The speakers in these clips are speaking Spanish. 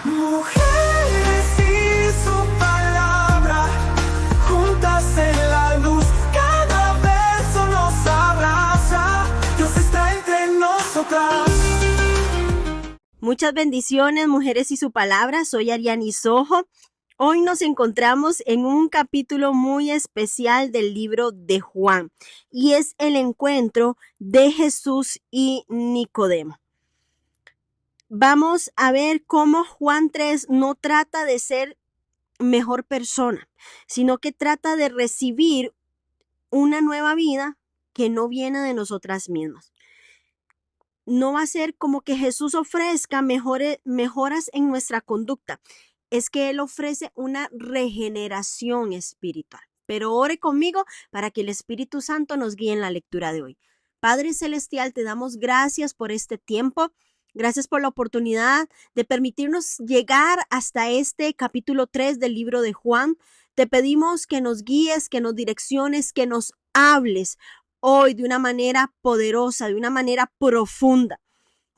Mujeres y su palabra, juntas en la luz, cada beso nos abraza, Dios está entre nosotras. Muchas bendiciones, mujeres y su palabra. Soy Ariani Sojo. Hoy nos encontramos en un capítulo muy especial del libro de Juan y es el encuentro de Jesús y Nicodemo. Vamos a ver cómo Juan 3 no trata de ser mejor persona, sino que trata de recibir una nueva vida que no viene de nosotras mismas. No va a ser como que Jesús ofrezca mejoras en nuestra conducta. Es que Él ofrece una regeneración espiritual. Pero ore conmigo para que el Espíritu Santo nos guíe en la lectura de hoy. Padre Celestial, te damos gracias por este tiempo. Gracias por la oportunidad de permitirnos llegar hasta este capítulo 3 del libro de Juan. Te pedimos que nos guíes, que nos direcciones, que nos hables hoy de una manera poderosa, de una manera profunda.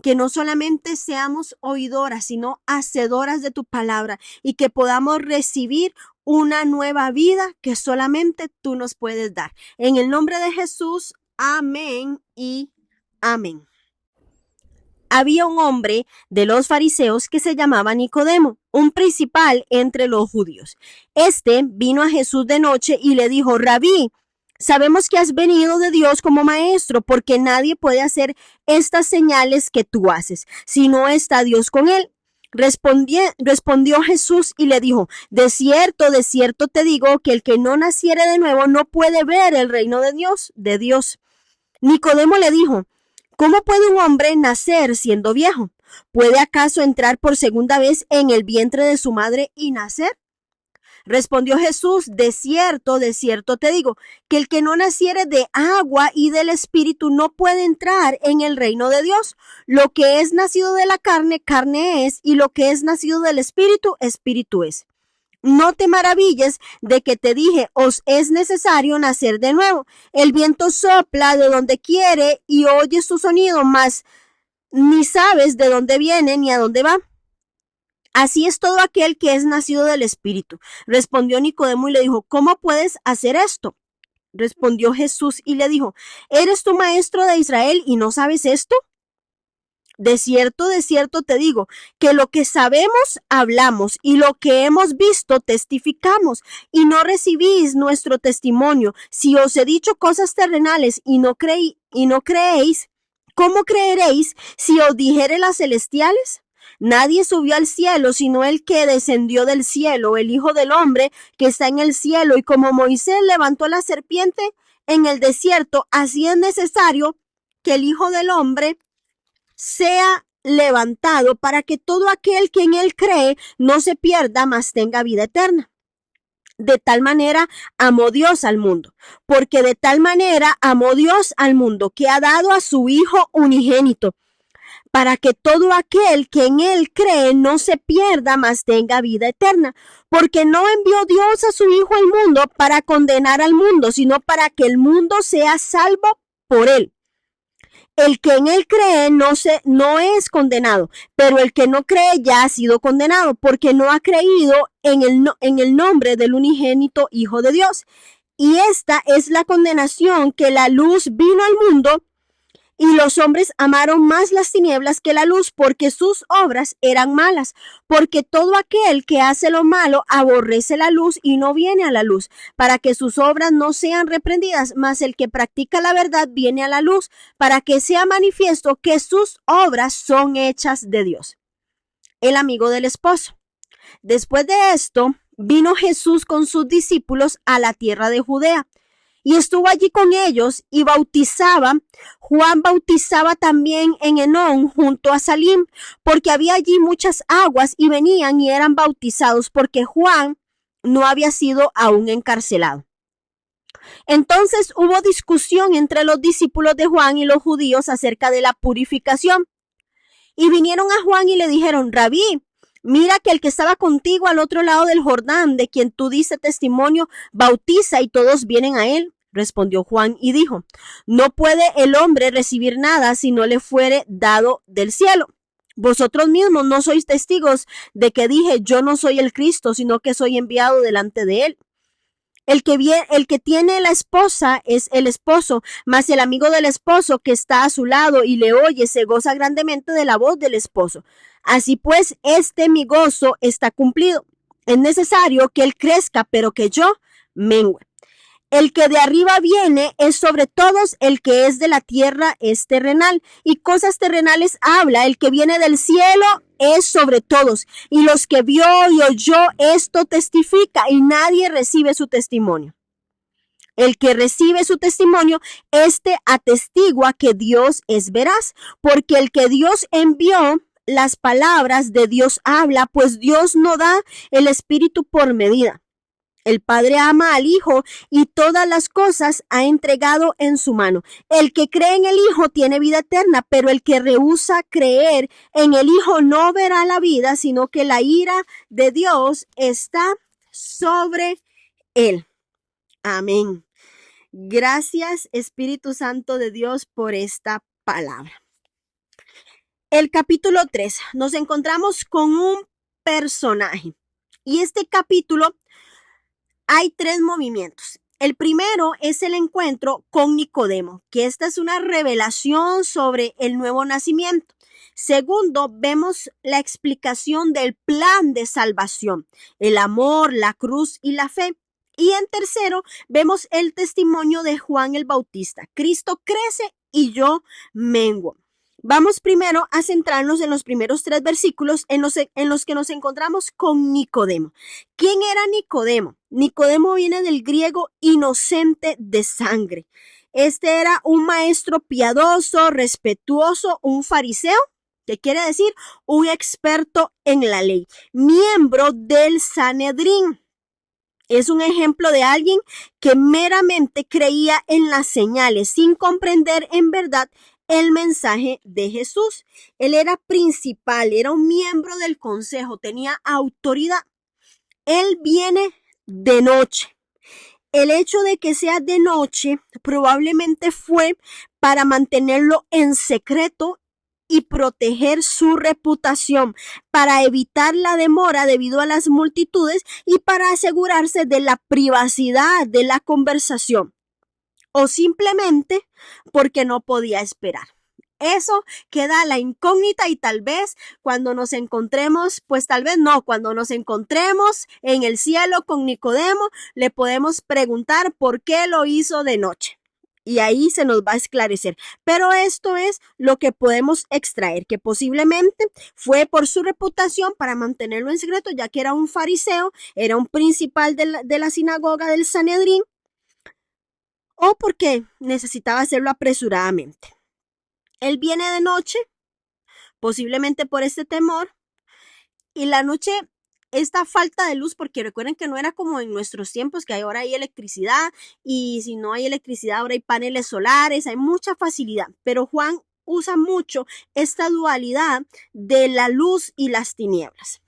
Que no solamente seamos oidoras, sino hacedoras de tu palabra y que podamos recibir una nueva vida que solamente tú nos puedes dar. En el nombre de Jesús, amén y amén. Había un hombre de los fariseos que se llamaba Nicodemo, un principal entre los judíos. Este vino a Jesús de noche y le dijo: Rabí, sabemos que has venido de Dios como maestro, porque nadie puede hacer estas señales que tú haces, si no está Dios con él. Respondió Jesús y le dijo: de cierto te digo que el que no naciere de nuevo no puede ver el reino de Dios. Nicodemo le dijo: ¿cómo puede un hombre nacer siendo viejo? ¿Puede acaso entrar por segunda vez en el vientre de su madre y nacer? Respondió Jesús: de cierto te digo, que el que no naciere de agua y del Espíritu no puede entrar en el reino de Dios. Lo que es nacido de la carne, carne es, y lo que es nacido del Espíritu, Espíritu es. No te maravilles de que te dije: os es necesario nacer de nuevo. El viento sopla de donde quiere y oyes su sonido, mas ni sabes de dónde viene ni a dónde va. Así es todo aquel que es nacido del Espíritu. Respondió Nicodemo y le dijo: ¿cómo puedes hacer esto? Respondió Jesús y le dijo: ¿eres tú maestro de Israel y no sabes esto? De cierto te digo, que lo que sabemos hablamos y lo que hemos visto testificamos, y no recibís nuestro testimonio. Si os he dicho cosas terrenales y no creéis, ¿cómo creeréis si os dijere las celestiales? Nadie subió al cielo sino el que descendió del cielo, el Hijo del Hombre que está en el cielo. Y como Moisés levantó la serpiente en el desierto, así es necesario que el Hijo del Hombre sea levantado, para que todo aquel que en él cree no se pierda, mas tenga vida eterna. De tal manera amó Dios al mundo, porque de tal manera amó Dios al mundo, que ha dado a su Hijo unigénito, para que todo aquel que en él cree no se pierda, mas tenga vida eterna. Porque no envió Dios a su Hijo al mundo para condenar al mundo, sino para que el mundo sea salvo por él. El que en él cree no es condenado, pero el que no cree ya ha sido condenado, porque no ha creído en el nombre del unigénito Hijo de Dios. Y esta es la condenación, que la luz vino al mundo, y los hombres amaron más las tinieblas que la luz, porque sus obras eran malas. Porque todo aquel que hace lo malo aborrece la luz y no viene a la luz, para que sus obras no sean reprendidas. Mas el que practica la verdad viene a la luz, para que sea manifiesto que sus obras son hechas de Dios. El amigo del esposo. Después de esto, vino Jesús con sus discípulos a la tierra de Judea, y estuvo allí con ellos y bautizaba. Juan bautizaba también en Enón junto a Salim, porque había allí muchas aguas, y venían y eran bautizados, porque Juan no había sido aún encarcelado. Entonces hubo discusión entre los discípulos de Juan y los judíos acerca de la purificación. Y vinieron a Juan y le dijeron: Rabí, mira que el que estaba contigo al otro lado del Jordán, de quien tú diste testimonio, bautiza y todos vienen a él. Respondió Juan y dijo: no puede el hombre recibir nada si no le fuere dado del cielo. Vosotros mismos no sois testigos de que dije, yo no soy el Cristo, sino que soy enviado delante de él. El que tiene la esposa es el esposo, mas el amigo del esposo que está a su lado y le oye se goza grandemente de la voz del esposo. Así pues, mi gozo está cumplido. Es necesario que él crezca, pero que yo mengüe. El que de arriba viene es sobre todos, el que es de la tierra es terrenal, y cosas terrenales habla. El que viene del cielo es sobre todos, y los que vio y oyó esto testifica, y nadie recibe su testimonio. El que recibe su testimonio, atestigua que Dios es veraz, porque el que Dios envió, las palabras de Dios habla, pues Dios no da el Espíritu por medida. El Padre ama al Hijo y todas las cosas ha entregado en su mano. El que cree en el Hijo tiene vida eterna, pero el que rehúsa creer en el Hijo no verá la vida, sino que la ira de Dios está sobre él. Amén. Gracias, Espíritu Santo de Dios, por esta palabra. El capítulo 3, nos encontramos con un personaje. Y este capítulo hay 3 movimientos. El primero es el encuentro con Nicodemo, que esta es una revelación sobre el nuevo nacimiento. Segundo, vemos la explicación del plan de salvación, el amor, la cruz y la fe. Y en tercero, vemos el testimonio de Juan el Bautista. Cristo crece y yo menguo. Vamos primero a centrarnos en los primeros 3 versículos en los que nos encontramos con Nicodemo. ¿Quién era Nicodemo? Nicodemo viene del griego inocente de sangre. Este era un maestro piadoso, respetuoso, un fariseo, que quiere decir un experto en la ley, miembro del Sanedrín. Es un ejemplo de alguien que meramente creía en las señales sin comprender en verdad el mensaje de Jesús. Él era principal, era un miembro del consejo, tenía autoridad. Él viene de noche. El hecho de que sea de noche probablemente fue para mantenerlo en secreto y proteger su reputación, para evitar la demora debido a las multitudes y para asegurarse de la privacidad de la conversación, o simplemente porque no podía esperar. Eso queda la incógnita y tal vez cuando nos encontremos, pues tal vez no, cuando nos encontremos en el cielo con Nicodemo, le podemos preguntar por qué lo hizo de noche. Y ahí se nos va a esclarecer. Pero esto es lo que podemos extraer, que posiblemente fue por su reputación para mantenerlo en secreto, ya que era un fariseo, era un principal de la sinagoga del Sanedrín, o porque necesitaba hacerlo apresuradamente. Él viene de noche, posiblemente por este temor, y la noche, esta falta de luz, porque recuerden que no era como en nuestros tiempos, que ahora hay electricidad, y si no hay electricidad, ahora hay paneles solares, hay mucha facilidad, pero Juan usa mucho esta dualidad de la luz y las tinieblas.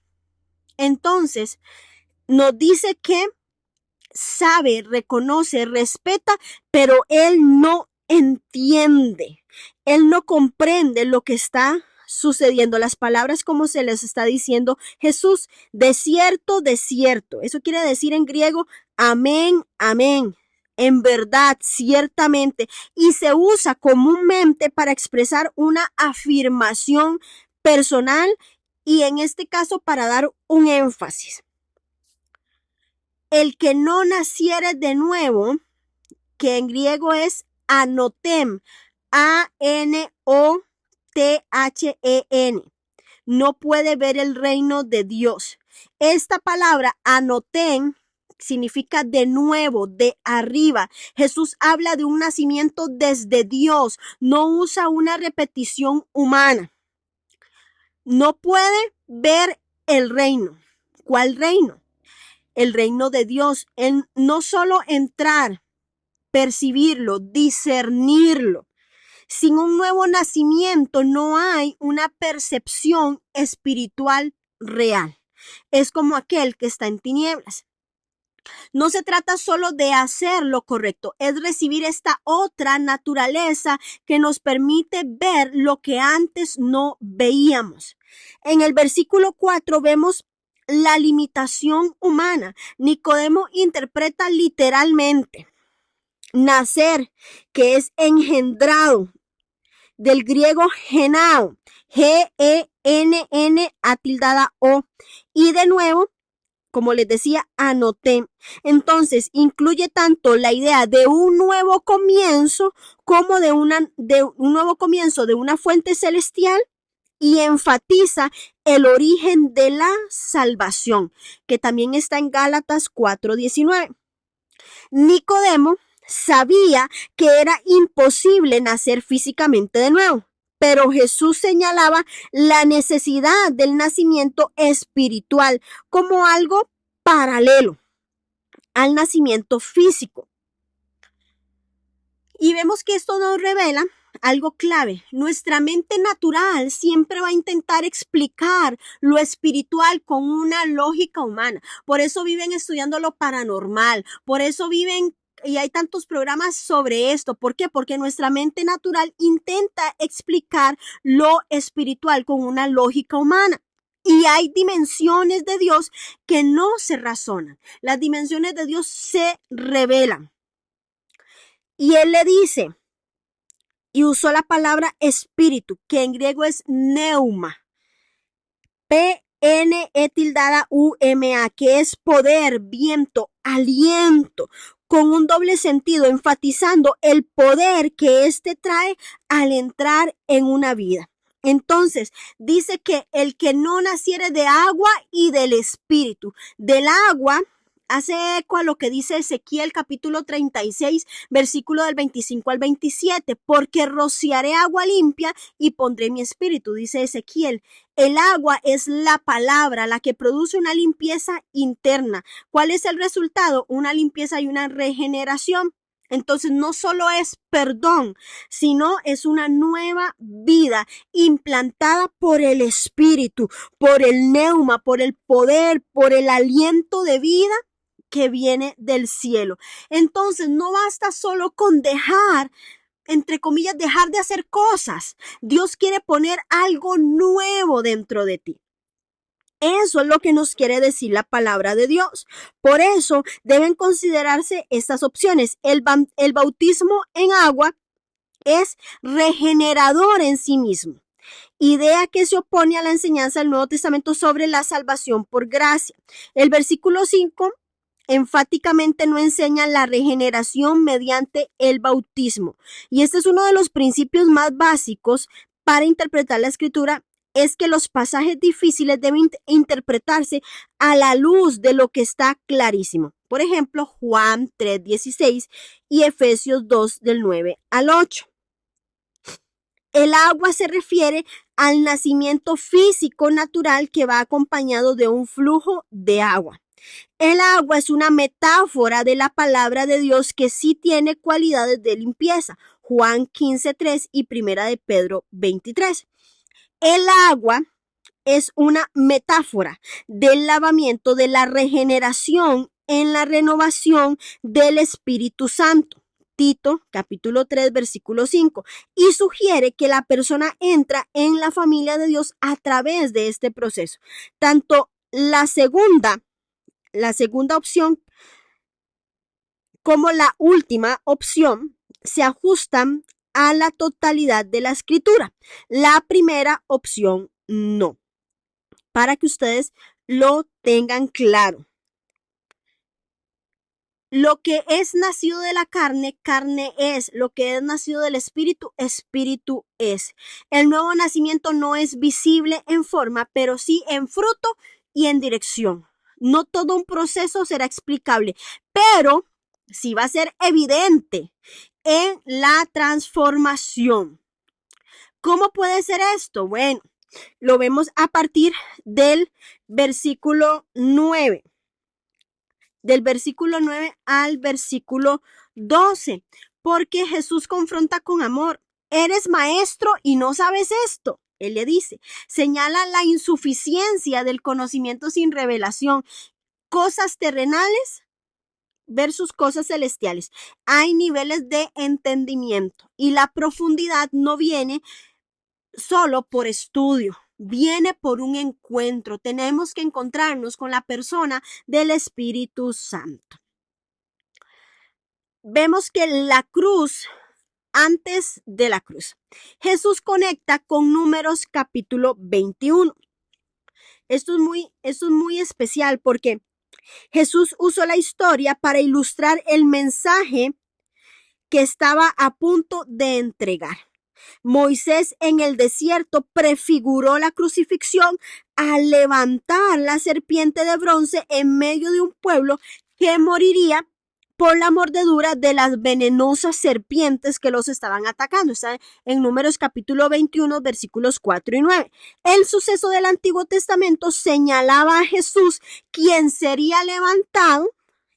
Entonces, nos dice que sabe, reconoce, respeta, pero él no entiende. Él no comprende lo que está sucediendo. Las palabras como se les está diciendo Jesús, de cierto, de cierto. Eso quiere decir en griego, amén, amén. En verdad, ciertamente. Y se usa comúnmente para expresar una afirmación personal y en este caso para dar un énfasis. El que no naciere de nuevo, que en griego es anotem, A-N-O-T-H-E-N, no puede ver el reino de Dios. Esta palabra anotem significa de nuevo, de arriba. Jesús habla de un nacimiento desde Dios, no usa una repetición humana. No puede ver el reino. ¿Cuál reino? El reino de Dios. En no solo entrar, percibirlo, discernirlo. Sin un nuevo nacimiento no hay una percepción espiritual real. Es como aquel que está en tinieblas. No se trata solo de hacer lo correcto, es recibir esta otra naturaleza que nos permite ver lo que antes no veíamos. En el versículo 4 vemos la limitación humana. Nicodemo interpreta literalmente nacer, que es engendrado, del griego genao, G-E-N-N-A-O. Y de nuevo, como les decía, anoté. Entonces, incluye tanto la idea de un nuevo comienzo como de un nuevo comienzo de una fuente celestial, y enfatiza el origen de la salvación, que también está en Gálatas 4:19. Nicodemo sabía que era imposible nacer físicamente de nuevo, pero Jesús señalaba la necesidad del nacimiento espiritual como algo paralelo al nacimiento físico. Y vemos que esto nos revela algo clave. Nuestra mente natural siempre va a intentar explicar lo espiritual con una lógica humana. Por eso viven estudiando lo paranormal. Por eso viven, y hay tantos programas sobre esto. ¿Por qué? Porque nuestra mente natural intenta explicar lo espiritual con una lógica humana. Y hay dimensiones de Dios que no se razonan. Las dimensiones de Dios se revelan. Y él le dice, y usó la palabra espíritu, que en griego es pneuma, P-N-E-U-M-A, que es poder, viento, aliento, con un doble sentido, enfatizando el poder que éste trae al entrar en una vida. Entonces, dice que el que no naciere de agua y del espíritu, del agua, hace eco a lo que dice Ezequiel capítulo 36, versículo del 25 al 27, porque rociaré agua limpia y pondré mi espíritu, dice Ezequiel. El agua es la palabra, la que produce una limpieza interna. ¿Cuál es el resultado? Una limpieza y una regeneración. Entonces no solo es perdón, sino es una nueva vida implantada por el espíritu, por el pneuma, por el poder, por el aliento de vida que viene del cielo. Entonces no basta solo con dejar, entre comillas, dejar de hacer cosas. Dios quiere poner algo nuevo dentro de ti. Eso es lo que nos quiere decir la palabra de Dios. Por eso deben considerarse estas opciones. El bautismo en agua es regenerador en sí mismo. Idea que se opone a la enseñanza del Nuevo Testamento sobre la salvación por gracia. El versículo 5 enfáticamente no enseña la regeneración mediante el bautismo. Y este es uno de los principios más básicos para interpretar la Escritura, es que los pasajes difíciles deben interpretarse a la luz de lo que está clarísimo. Por ejemplo, Juan 3:16 y Efesios 2 del 9 al 8. El agua se refiere al nacimiento físico natural que va acompañado de un flujo de agua. El agua es una metáfora de la palabra de Dios que sí tiene cualidades de limpieza. Juan 15:3 y Primera de Pedro 23. El agua es una metáfora del lavamiento, de la regeneración en la renovación del Espíritu Santo. Tito, capítulo 3, versículo 5, y sugiere que la persona entra en la familia de Dios a través de este proceso. Tanto la segunda opción como la última opción se ajustan a la totalidad de la Escritura. La primera opción no. Para que ustedes lo tengan claro. Lo que es nacido de la carne, carne es. Lo que es nacido del espíritu, espíritu es. El nuevo nacimiento no es visible en forma, pero sí en fruto y en dirección. No todo un proceso será explicable, pero sí va a ser evidente en la transformación. ¿Cómo puede ser esto? Bueno, lo vemos a partir del versículo 9. Del versículo 9 al versículo 12, porque Jesús confronta con amor. Eres maestro y no sabes esto. Él le dice, señala la insuficiencia del conocimiento sin revelación, cosas terrenales versus cosas celestiales. Hay niveles de entendimiento y la profundidad no viene solo por estudio, viene por un encuentro. Tenemos que encontrarnos con la persona del Espíritu Santo. Vemos que la cruz, antes de la cruz, Jesús conecta con Números capítulo 21. Esto es muy especial porque Jesús usó la historia para ilustrar el mensaje que estaba a punto de entregar. Moisés en el desierto prefiguró la crucifixión al levantar la serpiente de bronce en medio de un pueblo que moriría por la mordedura de las venenosas serpientes que los estaban atacando. Está en Números capítulo 21, versículos 4 y 9. El suceso del Antiguo Testamento señalaba a Jesús, quien sería levantado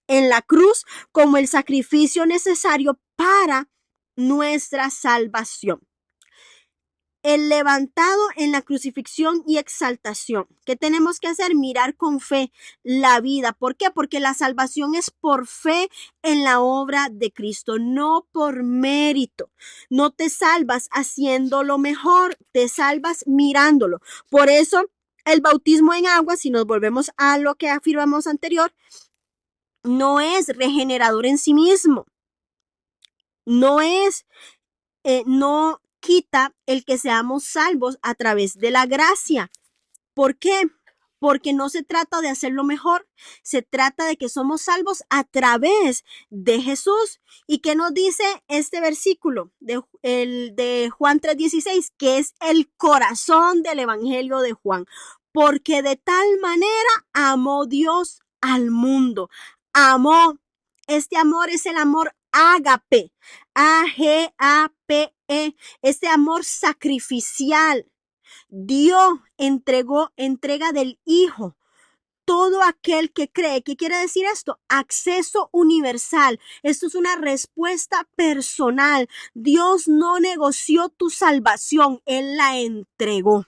en la cruz como el sacrificio necesario para nuestra salvación. El levantado en la crucifixión y exaltación. ¿Qué tenemos que hacer? Mirar con fe la vida. ¿Por qué? Porque la salvación es por fe en la obra de Cristo, no por mérito. No te salvas haciendo lo mejor, te salvas mirándolo. Por eso, el bautismo en agua, si nos volvemos a lo que afirmamos anterior, no es regenerador en sí mismo. No quita el que seamos salvos a través de la gracia. ¿Por qué? Porque no se trata de hacerlo mejor, se trata de que somos salvos a través de Jesús. ¿Y qué nos dice este versículo de Juan 3:16? Que es el corazón del Evangelio de Juan. Porque de tal manera amó Dios al mundo. Amó. Este amor es el amor ágape. A-G-A-P-E. Este amor sacrificial. Dios entrega del Hijo. Todo aquel que cree. ¿Qué quiere decir esto? Acceso universal. Esto es una respuesta personal. Dios no negoció tu salvación, Él la entregó.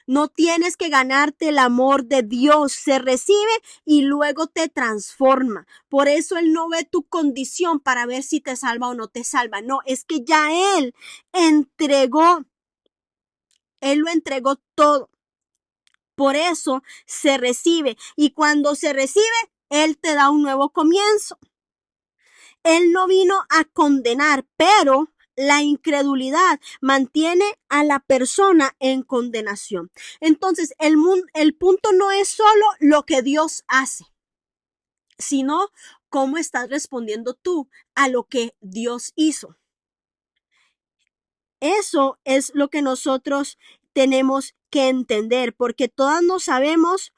No tienes que ganarte el amor de Dios. Se recibe y luego te transforma. Por eso Él no ve tu condición para ver si te salva o no te salva. No, es que ya Él entregó. Él lo entregó todo. Por eso se recibe. Y cuando se recibe, Él te da un nuevo comienzo. Él no vino a condenar, pero la incredulidad mantiene a la persona en condenación. Entonces, el punto no es solo lo que Dios hace, sino cómo estás respondiendo tú a lo que Dios hizo. Eso es lo que nosotros tenemos que entender, porque todas nos sabemos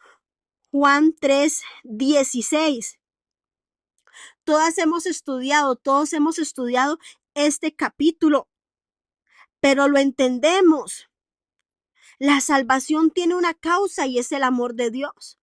Juan 3:16. Todos hemos estudiado este capítulo, pero lo entendemos. La salvación tiene una causa y es el amor de Dios.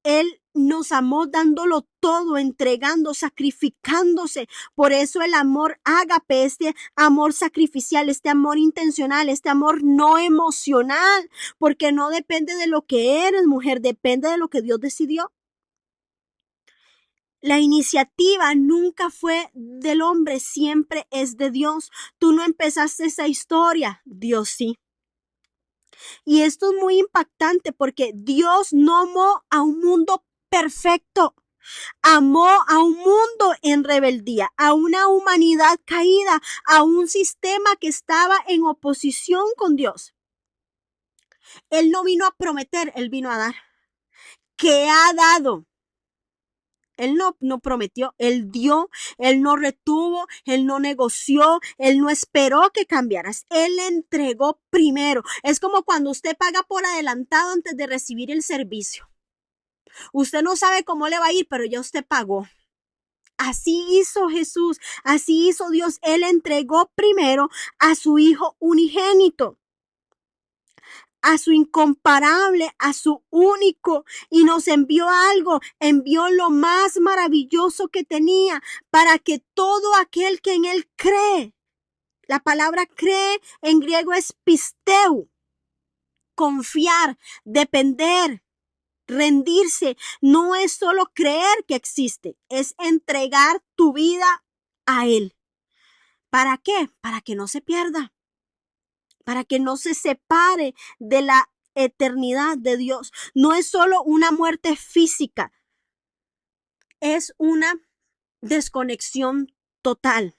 Él nos amó dándolo todo, entregando, sacrificándose. Por eso el amor ágape, este amor sacrificial, este amor intencional, este amor no emocional, porque no depende de lo que eres, mujer, depende de lo que Dios decidió. La iniciativa nunca fue del hombre, siempre es de Dios. Tú no empezaste esa historia, Dios sí. Y esto es muy impactante porque Dios no amó a un mundo perfecto. Amó a un mundo en rebeldía, a una humanidad caída, a un sistema que estaba en oposición con Dios. Él no vino a prometer, Él vino a dar. ¿Qué ha dado? Él no prometió, Él dio, Él no retuvo, Él no negoció, Él no esperó que cambiaras. Él entregó primero. Es como cuando usted paga por adelantado antes de recibir el servicio. Usted no sabe cómo le va a ir, pero ya usted pagó. Así hizo Jesús, así hizo Dios. Él entregó primero a su Hijo unigénito, a su incomparable, a su único, y nos envió algo, envió lo más maravilloso que tenía para que todo aquel que en Él cree, la palabra cree en griego es pisteu, confiar, depender, rendirse, no es solo creer que existe, es entregar tu vida a Él. ¿Para qué? Para que no se pierda. para que no se separe de la eternidad de Dios. No es solo una muerte física, es una desconexión total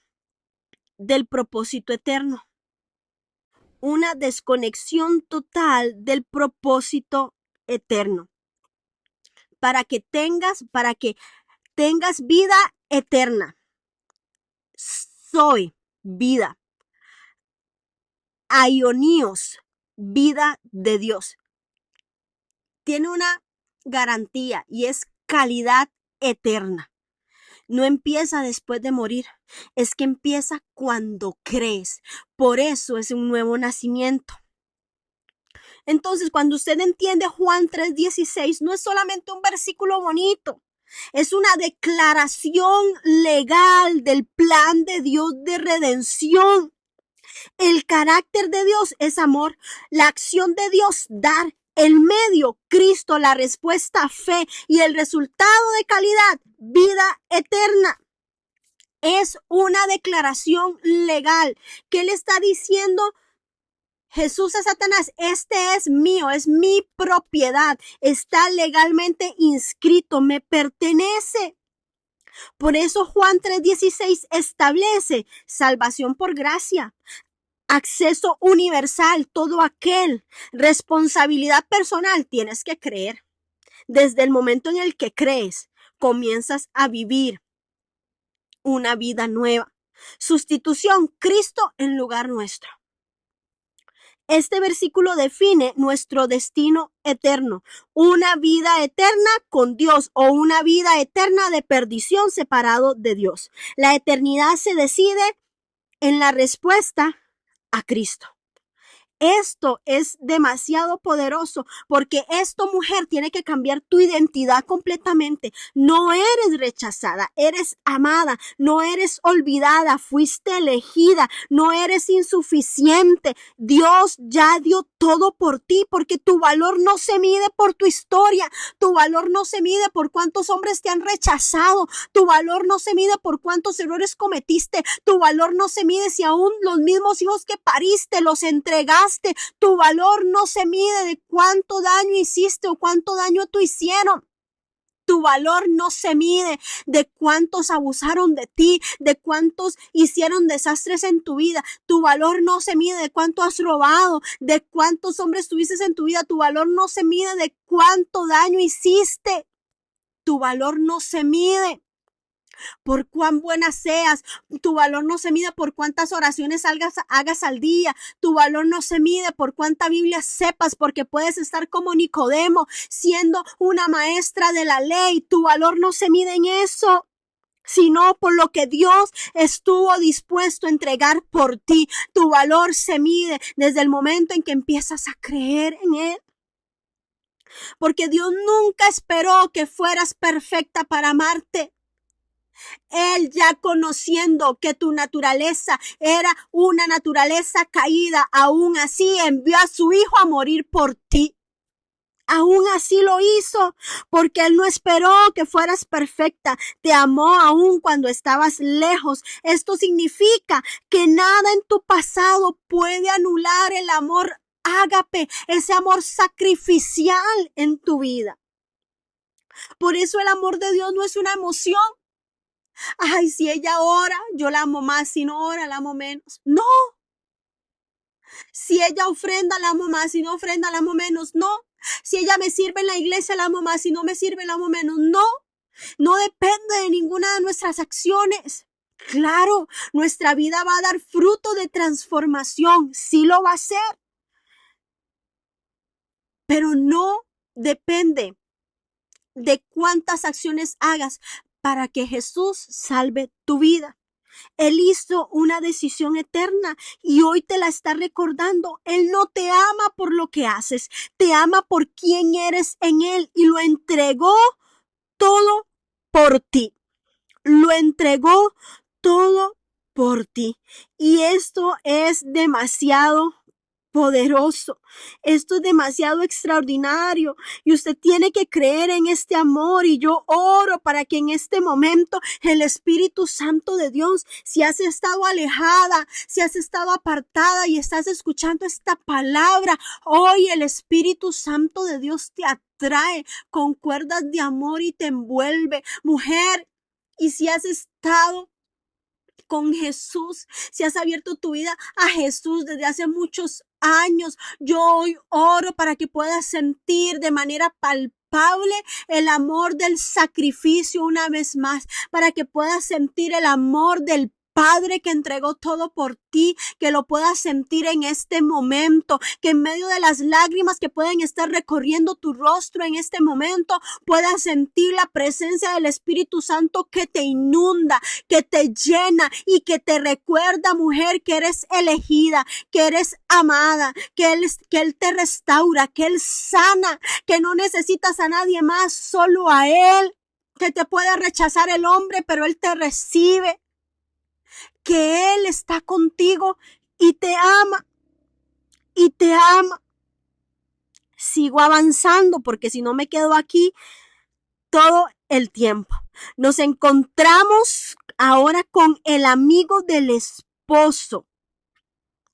del propósito eterno. Una desconexión total del propósito eterno. Para que tengas vida eterna. Soy vida. Aioníos, vida de Dios. Tiene una garantía y es calidad eterna. No empieza después de morir, es que empieza cuando crees. Por eso es un nuevo nacimiento. Entonces, cuando usted entiende Juan 3:16, no es solamente un versículo bonito, es una declaración legal del plan de Dios de redención. El carácter de Dios es amor, la acción de Dios, dar. El medio, Cristo, la respuesta, fe, y el resultado de calidad, vida eterna. Es una declaración legal. ¿Qué le está diciendo Jesús a Satanás? Este es mío, es mi propiedad, está legalmente inscrito, me pertenece. Por eso Juan 3:16 establece salvación por gracia, acceso universal, todo aquel, responsabilidad personal, tienes que creer. Desde el momento en el que crees, comienzas a vivir una vida nueva. Sustitución, Cristo en lugar nuestro. Este versículo define nuestro destino eterno, una vida eterna con Dios o una vida eterna de perdición separado de Dios. La eternidad se decide en la respuesta a Cristo. Esto es demasiado poderoso porque esto, mujer, tiene que cambiar tu identidad completamente. No eres rechazada, eres amada, no eres olvidada, fuiste elegida, no eres insuficiente. Dios ya dio todo por ti porque tu valor no se mide por tu historia, tu valor no se mide por cuántos hombres te han rechazado, tu valor no se mide por cuántos errores cometiste, tu valor no se mide si aún los mismos hijos que pariste los entregaste. Tu valor no se mide de cuánto daño hiciste o cuánto daño te hicieron. Tu valor no se mide de cuántos abusaron de ti, de cuántos hicieron desastres en tu vida. Tu valor no se mide de cuánto has robado, de cuántos hombres tuviste en tu vida. Tu valor no se mide de cuánto daño hiciste. Tu valor no se mide por cuán buena seas. Tu valor no se mide por cuántas oraciones hagas al día. Tu valor no se mide por cuánta Biblia sepas, porque puedes estar como Nicodemo siendo una maestra de la ley. Tu valor no se mide en eso, sino por lo que Dios estuvo dispuesto a entregar por ti. Tu valor se mide desde el momento en que empiezas a creer en Él. Porque Dios nunca esperó que fueras perfecta para amarte. Él, ya conociendo que tu naturaleza era una naturaleza caída, aún así envió a su Hijo a morir por ti. Aún así lo hizo, porque Él no esperó que fueras perfecta. Te amó aún cuando estabas lejos. Esto significa que nada en tu pasado puede anular el amor ágape, ese amor sacrificial en tu vida. Por eso el amor de Dios no es una emoción. Ay, si ella ora, yo la amo más. Si no ora, la amo menos. No. Si ella ofrenda, la amo más. Si no ofrenda, la amo menos. No. Si ella me sirve en la iglesia, la amo más. Si no me sirve, la amo menos. No. No depende de ninguna de nuestras acciones. Claro, nuestra vida va a dar fruto de transformación. Sí lo va a hacer. Pero no depende de cuántas acciones hagas para que Jesús salve tu vida. Él hizo una decisión eterna y hoy te la está recordando. Él no te ama por lo que haces, te ama por quién eres en Él y lo entregó todo por ti. Lo entregó todo por ti. Y esto es demasiado poderoso. Esto es demasiado extraordinario y usted tiene que creer en este amor, y yo oro para que en este momento el Espíritu Santo de Dios, si has estado alejada, si has estado apartada y estás escuchando esta palabra, hoy el Espíritu Santo de Dios te atrae con cuerdas de amor y te envuelve, mujer. Y si has estado con Jesús, si has abierto tu vida a Jesús desde hace muchos años, yo hoy oro para que puedas sentir de manera palpable el amor del sacrificio una vez más, para que puedas sentir el amor del Padre que entregó todo por ti, que lo puedas sentir en este momento, que en medio de las lágrimas que pueden estar recorriendo tu rostro en este momento, puedas sentir la presencia del Espíritu Santo que te inunda, que te llena y que te recuerda, mujer, que eres elegida, que eres amada, que Él te restaura, que Él sana, que no necesitas a nadie más, solo a Él, que te puede rechazar el hombre, pero Él te recibe, que Él está contigo y te ama, y te ama. Sigo avanzando porque si no me quedo aquí todo el tiempo. Nos encontramos ahora con el amigo del esposo.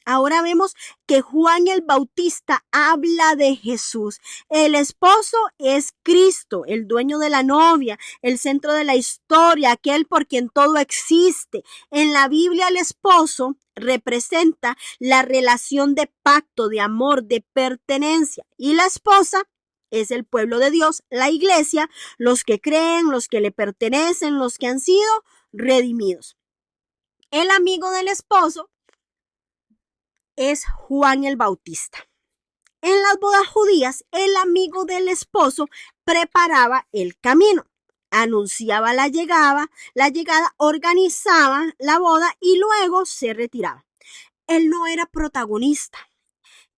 Ahora vemos que Juan el Bautista habla de Jesús. El esposo es Cristo, el dueño de la novia, el centro de la historia, aquel por quien todo existe. En la Biblia, el esposo representa la relación de pacto, de amor, de pertenencia. Y la esposa es el pueblo de Dios, la iglesia, los que creen, los que le pertenecen, los que han sido redimidos. El amigo del esposo es Juan el Bautista. En las bodas judías, el amigo del esposo preparaba el camino, anunciaba la llegada, organizaba la boda y luego se retiraba. Él no era protagonista,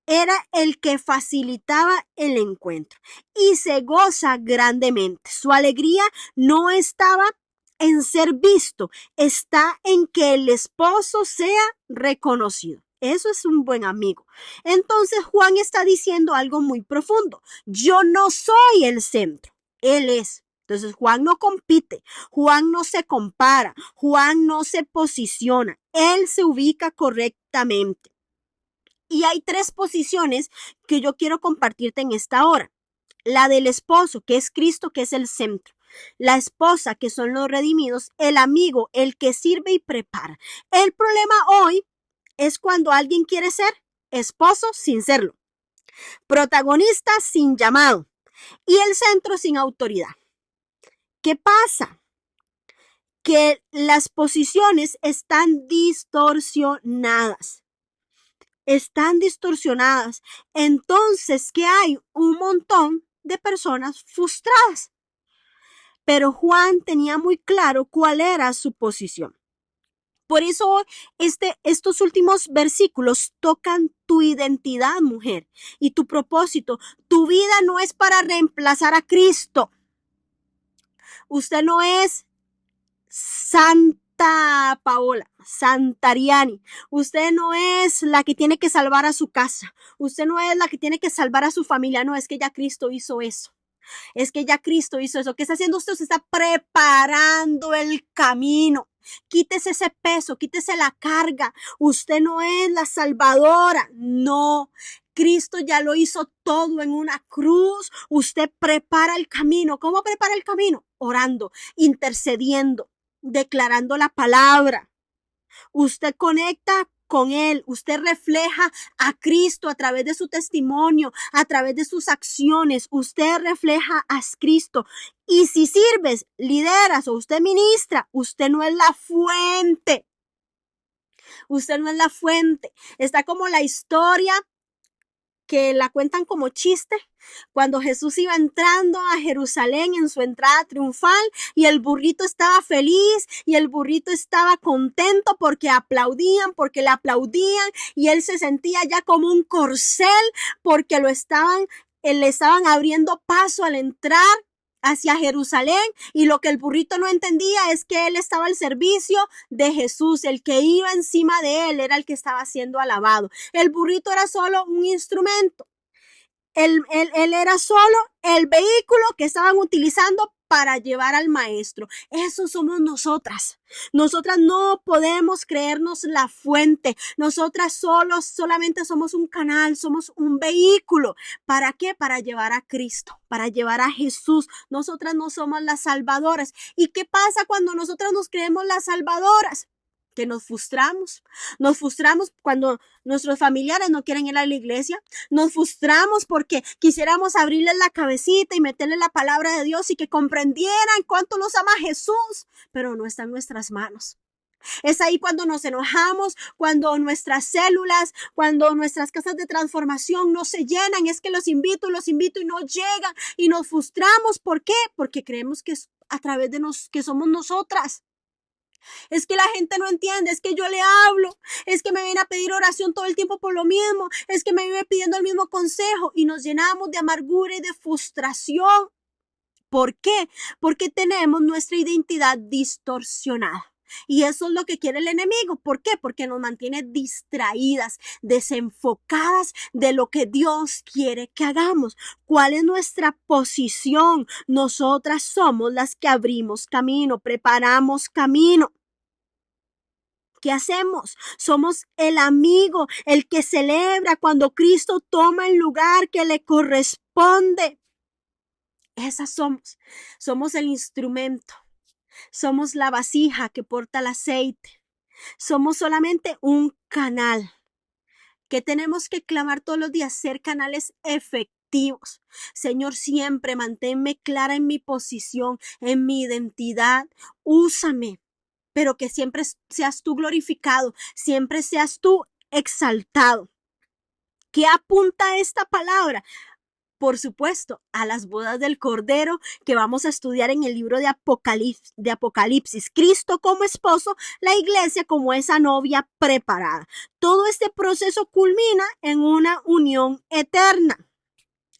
era el que facilitaba el encuentro y se goza grandemente. Su alegría no estaba en ser visto, está en que el esposo sea reconocido. Eso es un buen amigo. Entonces Juan está diciendo algo muy profundo. Yo no soy el centro, Él es. Entonces Juan no compite, Juan no se compara, Juan no se posiciona, Él se ubica correctamente. Y hay 3 posiciones que yo quiero compartirte en esta hora. La del esposo, que es Cristo, que es el centro. La esposa, que son los redimidos. El amigo, el que sirve y prepara. El problema hoy es cuando alguien quiere ser esposo sin serlo, protagonista sin llamado y el centro sin autoridad. ¿Qué pasa? Que las posiciones están distorsionadas. Entonces, ¿qué hay? Un montón de personas frustradas. Pero Juan tenía muy claro cuál era su posición. Por eso estos últimos versículos tocan tu identidad, mujer, y tu propósito. Tu vida no es para reemplazar a Cristo. Usted no es Santa Paola, Santariani. Usted no es la que tiene que salvar a su casa. Usted no es la que tiene que salvar a su familia. No, es que ya Cristo hizo eso. Es que ya Cristo hizo eso. ¿Qué está haciendo usted? Usted está preparando el camino. Quítese ese peso, quítese la carga. Usted no es la salvadora. No. Cristo ya lo hizo todo en una cruz. Usted prepara el camino. ¿Cómo prepara el camino? Orando, intercediendo, declarando la palabra. Usted conecta con Él, usted refleja a Cristo a través de su testimonio, a través de sus acciones, usted refleja a Cristo. Y si sirves, lideras o usted ministra, usted no es la fuente. Usted no es la fuente. Está como la historia que la cuentan como chiste, cuando Jesús iba entrando a Jerusalén en su entrada triunfal y el burrito estaba feliz y el burrito estaba contento porque le aplaudían y él se sentía ya como un corcel porque le estaban abriendo paso al entrar hacia Jerusalén, y lo que el burrito no entendía es que él estaba al servicio de Jesús. El que iba encima de él era el que estaba siendo alabado. El burrito era solo un instrumento. Él era solo el vehículo que estaban utilizando para llevar al maestro. Eso somos nosotras. Nosotras no podemos creernos la fuente. Nosotras solamente somos un canal, somos un vehículo. ¿Para qué? Para llevar a Cristo, para llevar a Jesús. Nosotras no somos las salvadoras. ¿Y qué pasa cuando nosotras nos creemos las salvadoras? Que nos frustramos cuando nuestros familiares no quieren ir a la iglesia, nos frustramos porque quisiéramos abrirles la cabecita y meterle la palabra de Dios y que comprendieran cuánto los ama Jesús, pero no está en nuestras manos. Es ahí cuando nos enojamos, cuando nuestras células, cuando nuestras casas de transformación no se llenan. Es que los invito y no llegan y nos frustramos. ¿Por qué? Porque creemos que es a través de que somos nosotras. Es que la gente no entiende, es que yo le hablo, es que me viene a pedir oración todo el tiempo por lo mismo, es que me viene pidiendo el mismo consejo y nos llenamos de amargura y de frustración. ¿Por qué? Porque tenemos nuestra identidad distorsionada. Y eso es lo que quiere el enemigo. ¿Por qué? Porque nos mantiene distraídas, desenfocadas de lo que Dios quiere que hagamos. ¿Cuál es nuestra posición? Nosotras somos las que abrimos camino, preparamos camino. ¿Qué hacemos? Somos el amigo, el que celebra cuando Cristo toma el lugar que le corresponde. Esas somos. Somos el instrumento. Somos la vasija que porta el aceite. Somos solamente un canal. ¿Qué tenemos que clamar todos los días? Ser canales efectivos. Señor, siempre manténme clara en mi posición, en mi identidad. Úsame, pero que siempre seas tú glorificado, siempre seas tú exaltado. ¿Qué apunta esta palabra? Por supuesto, a las bodas del Cordero que vamos a estudiar en el libro de Apocalipsis. Cristo como esposo, la iglesia como esa novia preparada. Todo este proceso culmina en una unión eterna.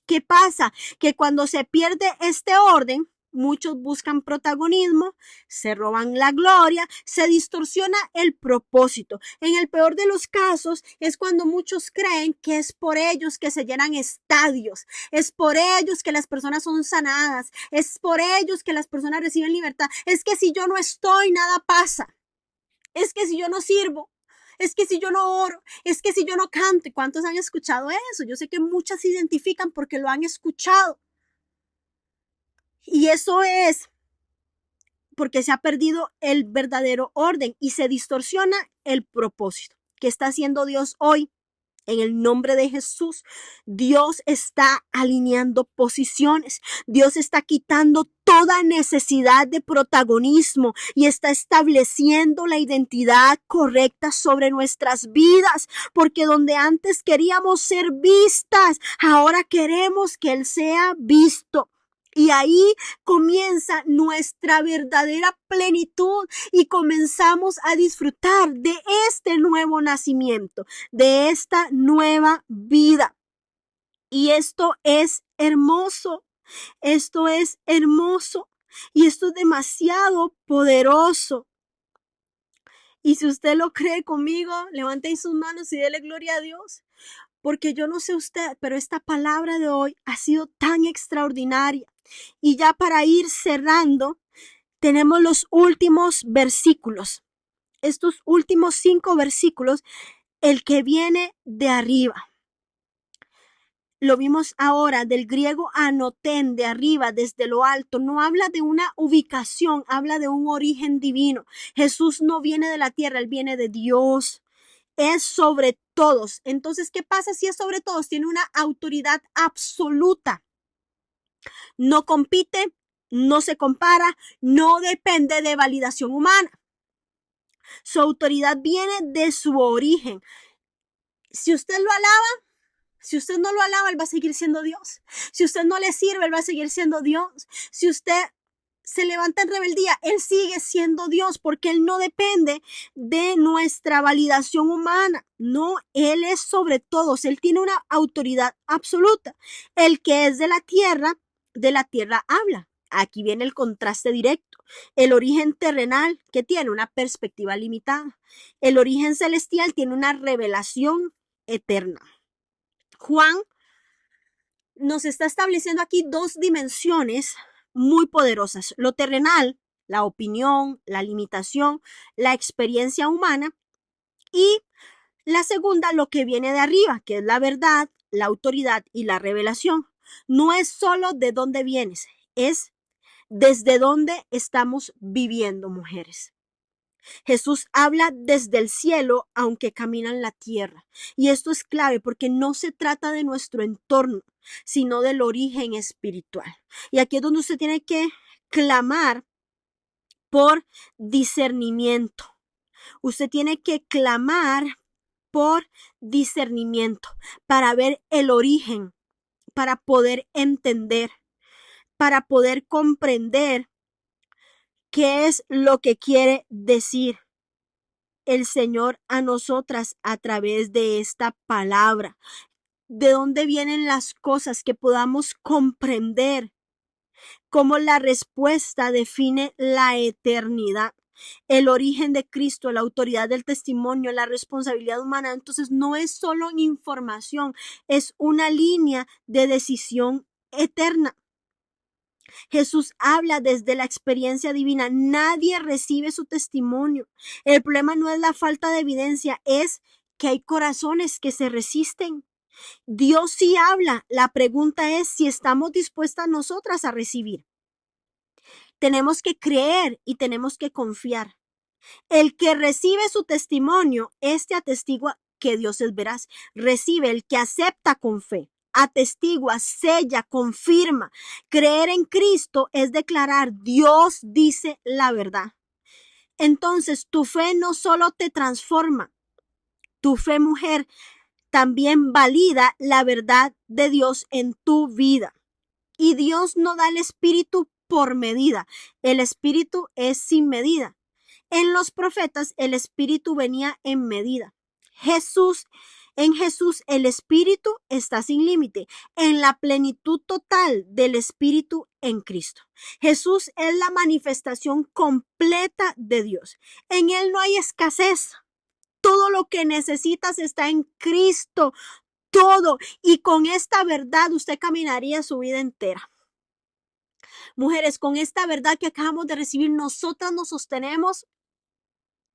¿Qué pasa? Que cuando se pierde este orden, muchos buscan protagonismo, se roban la gloria, se distorsiona el propósito. En el peor de los casos es cuando muchos creen que es por ellos que se llenan estadios, es por ellos que las personas son sanadas, es por ellos que las personas reciben libertad. Es que si yo no estoy, nada pasa. Es que si yo no sirvo, es que si yo no oro, es que si yo no canto. ¿Cuántos han escuchado eso? Yo sé que muchas se identifican porque lo han escuchado. Y eso es porque se ha perdido el verdadero orden y se distorsiona el propósito. ¿Qué está haciendo Dios hoy? En el nombre de Jesús, Dios está alineando posiciones. Dios está quitando toda necesidad de protagonismo y está estableciendo la identidad correcta sobre nuestras vidas. Porque donde antes queríamos ser vistas, ahora queremos que Él sea visto. Y ahí comienza nuestra verdadera plenitud y comenzamos a disfrutar de este nuevo nacimiento, de esta nueva vida. Y esto es hermoso, esto es hermoso y esto es demasiado poderoso. Y si usted lo cree conmigo, levante sus manos y dele gloria a Dios. Porque yo no sé usted, pero esta palabra de hoy ha sido tan extraordinaria. Y ya para ir cerrando, tenemos los últimos versículos. Estos últimos 5 versículos, el que viene de arriba. Lo vimos ahora del griego anotén, de arriba, desde lo alto. No habla de una ubicación, habla de un origen divino. Jesús no viene de la tierra, Él viene de Dios. Es sobre todos. Entonces, ¿qué pasa si es sobre todos? Tiene una autoridad absoluta. No compite, no se compara, no depende de validación humana. Su autoridad viene de su origen. Si usted lo alaba, si usted no lo alaba, Él va a seguir siendo Dios. Si usted no le sirve, Él va a seguir siendo Dios. Si usted se levanta en rebeldía, Él sigue siendo Dios porque Él no depende de nuestra validación humana. No, Él es sobre todos. Él tiene una autoridad absoluta. El que es de la tierra habla. Aquí viene el contraste directo. El origen terrenal, que tiene una perspectiva limitada. El origen celestial tiene una revelación eterna. Juan nos está estableciendo aquí dos dimensiones muy poderosas. Lo terrenal, la opinión, la limitación, la experiencia humana. Y la segunda, lo que viene de arriba, que es la verdad, la autoridad y la revelación. No es solo de dónde vienes, es desde dónde estamos viviendo, mujeres. Jesús habla desde el cielo, aunque camina en la tierra. Y esto es clave porque no se trata de nuestro entorno, sino del origen espiritual. Y aquí es donde usted tiene que clamar por discernimiento. Usted tiene que clamar por discernimiento para ver el origen, para poder entender, para poder comprender qué es lo que quiere decir el Señor a nosotras a través de esta palabra. De dónde vienen las cosas, que podamos comprender cómo la respuesta define la eternidad. El origen de Cristo, la autoridad del testimonio, la responsabilidad humana. Entonces no es solo información, es una línea de decisión eterna. Jesús habla desde la experiencia divina. Nadie recibe su testimonio. El problema no es la falta de evidencia, es que hay corazones que se resisten. Dios sí habla. La pregunta es si estamos dispuestas nosotras a recibir. Tenemos que creer y tenemos que confiar. El que recibe su testimonio, este atestigua que Dios es veraz. Recibe el que acepta con fe. Atestigua, sella, confirma. Creer en Cristo es declarar: Dios dice la verdad. Entonces, tu fe no solo te transforma, tu fe, mujer, también valida la verdad de Dios en tu vida. Y Dios no da el Espíritu por medida. El Espíritu es sin medida. En los profetas el Espíritu venía en medida. En Jesús el Espíritu está sin límite, en la plenitud total del Espíritu en Cristo. Jesús es la manifestación completa de Dios. En Él no hay escasez. Todo lo que necesitas está en Cristo. Todo. Y con esta verdad usted caminaría su vida entera. Mujeres, con esta verdad que acabamos de recibir, nosotras nos sostenemos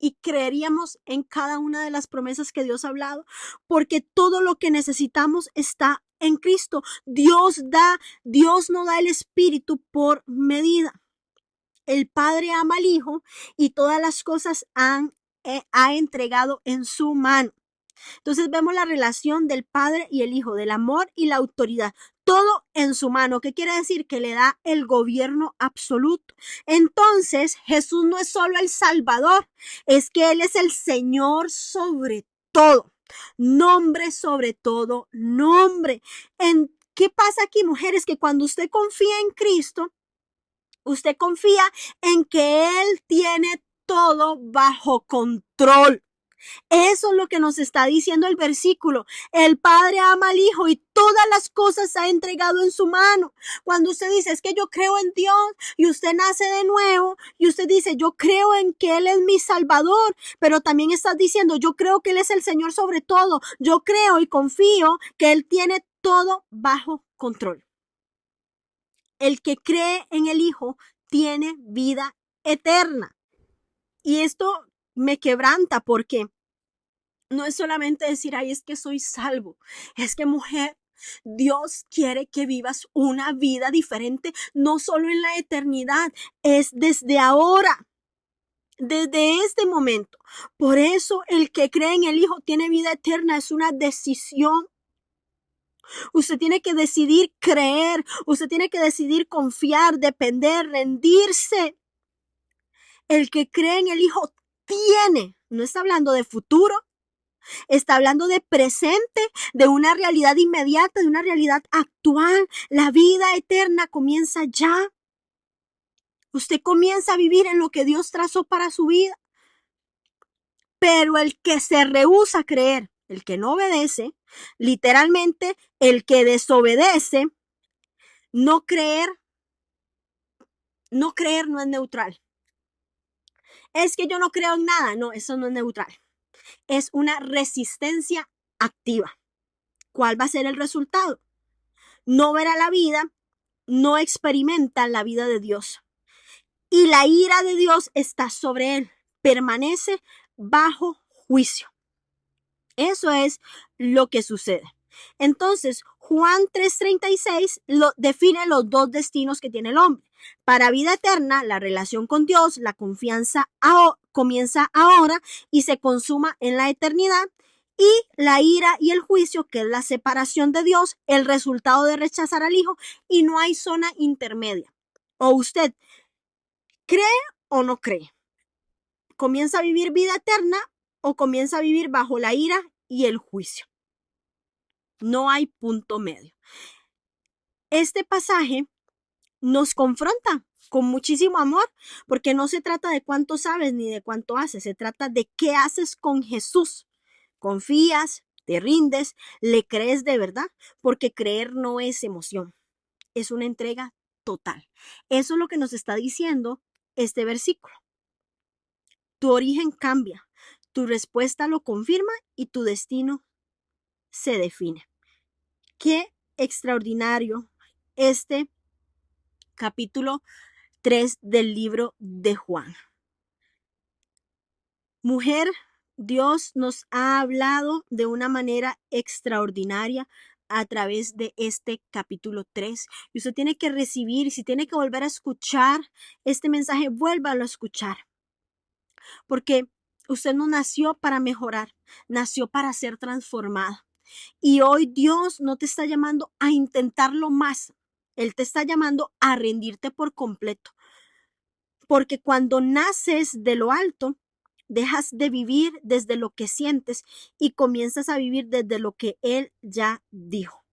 y creeríamos en cada una de las promesas que Dios ha hablado, porque todo lo que necesitamos está en Cristo. Dios no da el Espíritu por medida. El Padre ama al Hijo y todas las cosas ha entregado en su mano. Entonces vemos la relación del Padre y el Hijo, del amor y la autoridad. Todo en su mano. ¿Qué quiere decir? Que le da el gobierno absoluto. Entonces, Jesús no es solo el Salvador, es que Él es el Señor sobre todo. Nombre sobre todo nombre. ¿Qué pasa aquí, mujeres? Que cuando usted confía en Cristo, usted confía en que Él tiene todo bajo control. Eso es lo que nos está diciendo el versículo. El Padre ama al Hijo y todas las cosas ha entregado en su mano. Cuando usted dice: es que yo creo en Dios, y usted nace de nuevo y usted dice: yo creo en que Él es mi Salvador, pero también estás diciendo: yo creo que Él es el Señor sobre todo. Yo creo y confío que Él tiene todo bajo control. El que cree en el Hijo tiene vida eterna. Y esto me quebranta porque no es solamente decir: ay, es que soy salvo. Es que, mujer, Dios quiere que vivas una vida diferente, no solo en la eternidad, es desde ahora, desde este momento. Por eso el que cree en el Hijo tiene vida eterna, es una decisión. Usted tiene que decidir creer, usted tiene que decidir confiar, depender, rendirse. El que cree en el Hijo tiene, no está hablando de futuro, está hablando de presente, de una realidad inmediata, de una realidad actual. La vida eterna comienza ya. Usted comienza a vivir en lo que Dios trazó para su vida. Pero el que se rehúsa a creer, el que no obedece, literalmente el que desobedece, no creer No creer no es neutral. Es que yo no creo en nada. No, eso no es neutral. Es una resistencia activa. ¿Cuál va a ser el resultado? No verá la vida, no experimenta la vida de Dios. Y la ira de Dios está sobre él. Permanece bajo juicio. Eso es lo que sucede. Entonces, Juan 3:36 define los dos destinos que tiene el hombre. Para vida eterna, la relación con Dios, la confianza comienza ahora y se consuma en la eternidad. Y la ira y el juicio, que es la separación de Dios, el resultado de rechazar al Hijo, y no hay zona intermedia. O usted cree o no cree. Comienza a vivir vida eterna o comienza a vivir bajo la ira y el juicio. No hay punto medio. Este pasaje nos confronta con muchísimo amor, porque no se trata de cuánto sabes ni de cuánto haces, se trata de qué haces con Jesús. ¿Confías? ¿Te rindes? ¿Le crees de verdad? Porque creer no es emoción, es una entrega total. Eso es lo que nos está diciendo este versículo. Tu origen cambia, tu respuesta lo confirma y tu destino se define. Qué extraordinario este capítulo 3 del libro de Juan. Mujer, Dios nos ha hablado de una manera extraordinaria a través de este capítulo 3. Y usted tiene que recibir, si tiene que volver a escuchar este mensaje, vuélvalo a escuchar. Porque usted no nació para mejorar, nació para ser transformada. Y hoy Dios no te está llamando a intentarlo más. Él te está llamando a rendirte por completo. Porque cuando naces de lo alto, dejas de vivir desde lo que sientes y comienzas a vivir desde lo que Él ya dijo.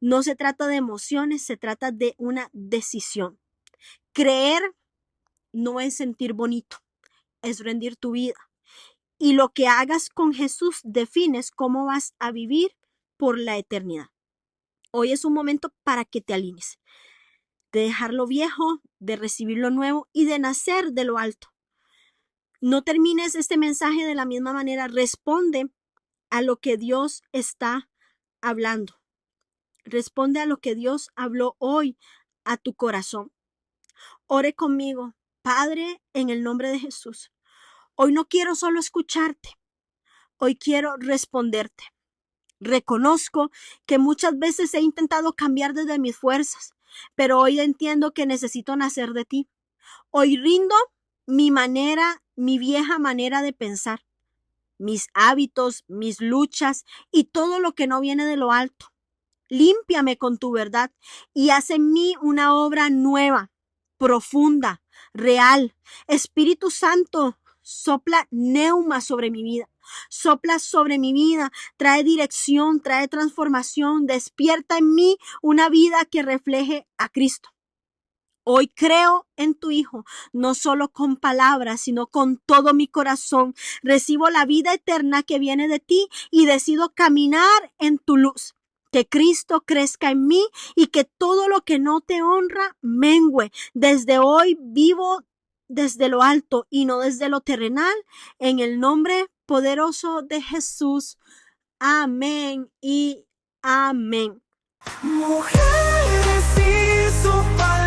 No se trata de emociones, se trata de una decisión. Creer no es sentir bonito, es rendir tu vida. Y lo que hagas con Jesús defines cómo vas a vivir por la eternidad. Hoy es un momento para que te alinees, de dejar lo viejo, de recibir lo nuevo y de nacer de lo alto. No termines este mensaje de la misma manera. Responde a lo que Dios está hablando. Responde a lo que Dios habló hoy a tu corazón. Ore conmigo. Padre, en el nombre de Jesús. Hoy no quiero solo escucharte. Hoy quiero responderte. Reconozco que muchas veces he intentado cambiar desde mis fuerzas, pero hoy entiendo que necesito nacer de ti. Hoy rindo mi vieja manera de pensar, mis hábitos, mis luchas y todo lo que no viene de lo alto. Límpiame con tu verdad y haz en mí una obra nueva, profunda, real. Espíritu Santo, sopla neuma sobre mi vida. Sopla sobre mi vida, trae dirección, trae transformación, despierta en mí una vida que refleje a Cristo. Hoy creo en tu Hijo, no solo con palabras, sino con todo mi corazón. Recibo la vida eterna que viene de ti y decido caminar en tu luz. Que Cristo crezca en mí y que todo lo que no te honra mengüe. Desde hoy vivo desde lo alto y no desde lo terrenal. En el nombre poderoso de Jesús. Amén y amén. Mujeres y su palabra.